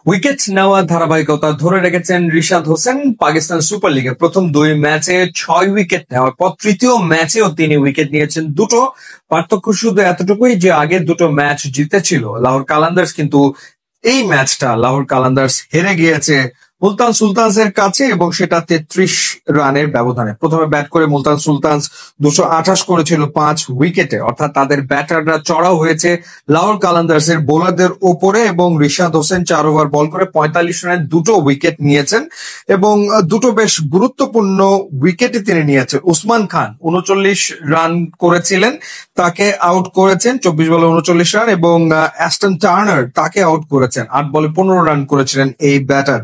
Wicket নেওয়ার ধারাবাহিকতা ধরে রেখেছেন রিশাদ হোসেন। পাকিস্তান সুপার লিগের প্রথম 2 ম্যাচে 6 উইকেট নেওয়ার পর তৃতীয় ম্যাচেও তিনি উইকেট নিয়েছেন দুটো। পার্থক্য শুধু এতটুকুই যে আগের দুটো ম্যাচ জিতেছিল লাহোর কালান্দার্স, কিন্তু এই ম্যাচটা লাহোর কালান্দার্স হেরে গিয়েছে মুলতান সুলতানসের কাছে, এবং সেটা 33 রানের ব্যবধানে। প্রথমে ব্যাট করে মুলতান সুলতানস 228 করেছিল 5 উইকেটে, অর্থাৎ তাদের ব্যাটাররা চড়াও হয়েছে লাহোর কালান্দার্স এর বোলারদের ওপরে, এবং রিশাদ হোসেন 4 ওভার বল করে 45 রানে দুটো উইকেট নিয়েছেন, এবং দুটো বেশ গুরুত্বপূর্ণ উইকেটে তিনি নিয়েছেন। উসমান খান 39 রান করেছিলেন, তাকে আউট করেছেন 24 বলে 39 রান, এবং অ্যাস্টন টার্নার তাকে আউট করেছেন 8 বলে 15 রান করেছিলেন এই ব্যাটার।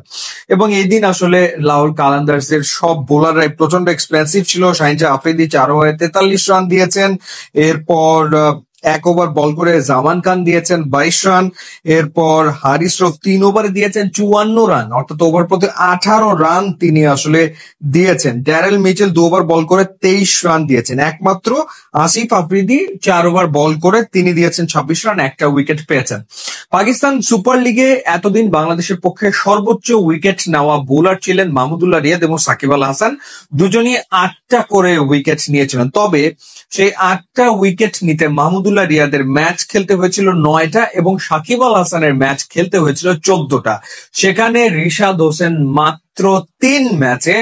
এবং এই দিন আসলে লাহোর কালান্দার্স এর সব বোলাররাই প্রচন্ড এক্সপেন্সিভ ছিল। শাহিন শাহ আফ্রিদি 4 ওভারে 43 রান দিয়েছেন। এরপর 1 ওভার বল করে জামান খান দিয়েছেন 22 রান। এরপর হারিস রফ 3 ওভারে দিয়েছেন 54 রান, অর্থাৎ ওভার প্রতি 18 রান তিনি আসলে দিয়েছেন। ড্যারেল মিচেল 2 ওভার বল করে 23 রান দিয়েছেন। একমাত্র আসিফ আফ্রিদি 4 ওভার বল করে তিনি দিয়েছেন 26 রান, একটা উইকেট পেয়েছেন। পাকিস্তান সুপার লিগে এতদিন বাংলাদেশের পক্ষে সর্বোচ্চ উইকেট নেওয়া বোলার ছিলেন মাহমুদুল্লাহ রিয়াদ এবং সাকিব আল হাসান। দুজনই 8টা করে উইকেট নিয়েছিলেন। তবে সেই 8টা উইকেট নিতে মাহমুদুল্লাহ রিয়াদের ম্যাচ খেলতে হয়েছিল 9টা, এবং সাকিব আল হাসানের ম্যাচ খেলতে হয়েছিল 14টা। সেখানে রিশাদ হোসেন মাত্র 3 ম্যাচে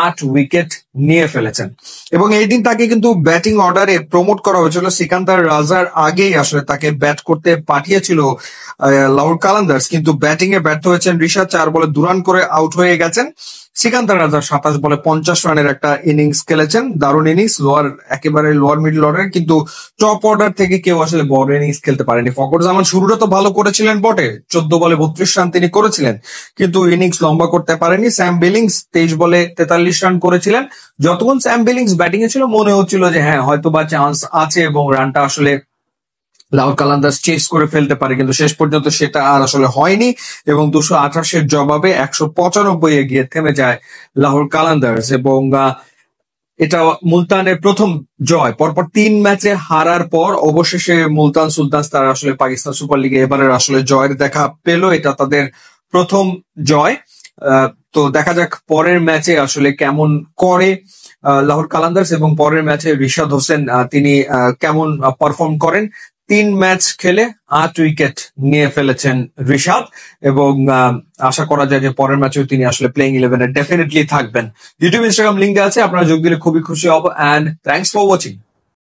8 উইকেট নিয়ে ফেলেছেন। এবং এই দিন তাকে কিন্তু ব্যাটিং অর্ডারে প্রমোট করা হয়েছিল। সিকান্দার রাজার আগেই আসলে তাকে ব্যাট করতে পাঠিয়েছিল লাহোর কালান্দার্স, কিন্তু ব্যাটিং এ ব্যর্থ হয়েছেন রিশাদ। 4 বলে 2 রান করে আউট হয়ে গেছেন। সিকান্দার রাজা 27 বলে 50 রানের একটা ইনিংস খেলেছেন, দারুণ ইনিংস। একেবারে লোয়ার মিডল অর্ডার, কিন্তু টপ অর্ডার থেকে কেউ আসলে বড় ইনিংস খেলতে পারেনি। ফখর জামান শুরুটা তো ভালো করেছিলেন বটে, 14 বলে 32 রান তিনি করেছিলেন, কিন্তু ইনিংস লম্বা করতে পারেনি। স্যাম বিলিংস 23 বলে 43 রান করেছিলেন। যতক্ষণ স্যাম বিলিংস ব্যাটিং এ ছিল মনে হচ্ছিল যে হ্যাঁ হয়তো বা চান্স আছে এবং রানটা আসলে লাহোর কালান্দার্স চেস করে ফেলতে পারে, কিন্তু শেষ পর্যন্ত সেটা আর আসলে হয়নি, এবং 228 জবাবে 195 এ গিয়ে থেমে যায় লাহোর কালান্দার্স। এবং এটা মুলতানের প্রথম জয়। পরপর 3 ম্যাচে হারার পর অবশেষে মুলতান সুলতানস তারা আসলে পাকিস্তান সুপার লিগে এবারের আসলে জয়ের দেখা পেল। এটা তাদের প্রথম জয়। তো দেখা যাক পরের ম্যাচে আসলে কেমন করে লাহোর কালান্দার্স, এবং পরের ম্যাচে রিশাদ হোসেন তিনি কেমন পারফর্ম করেন। 3 ম্যাচ খেলে 8 উইকেট নিয়ে ফেলেছেন রিশাদ, এবং আশা করা যায় যে পরের ম্যাচেও তিনি আসলে প্লেইং 11-এ ডেফিনেটলি থাকবেন। ইউটিউব ইনস্টাগ্রাম লিঙ্ক দেওয়া আছে, আপনারা যোগ দিলে খুবই খুশি হব। And thanks for watching.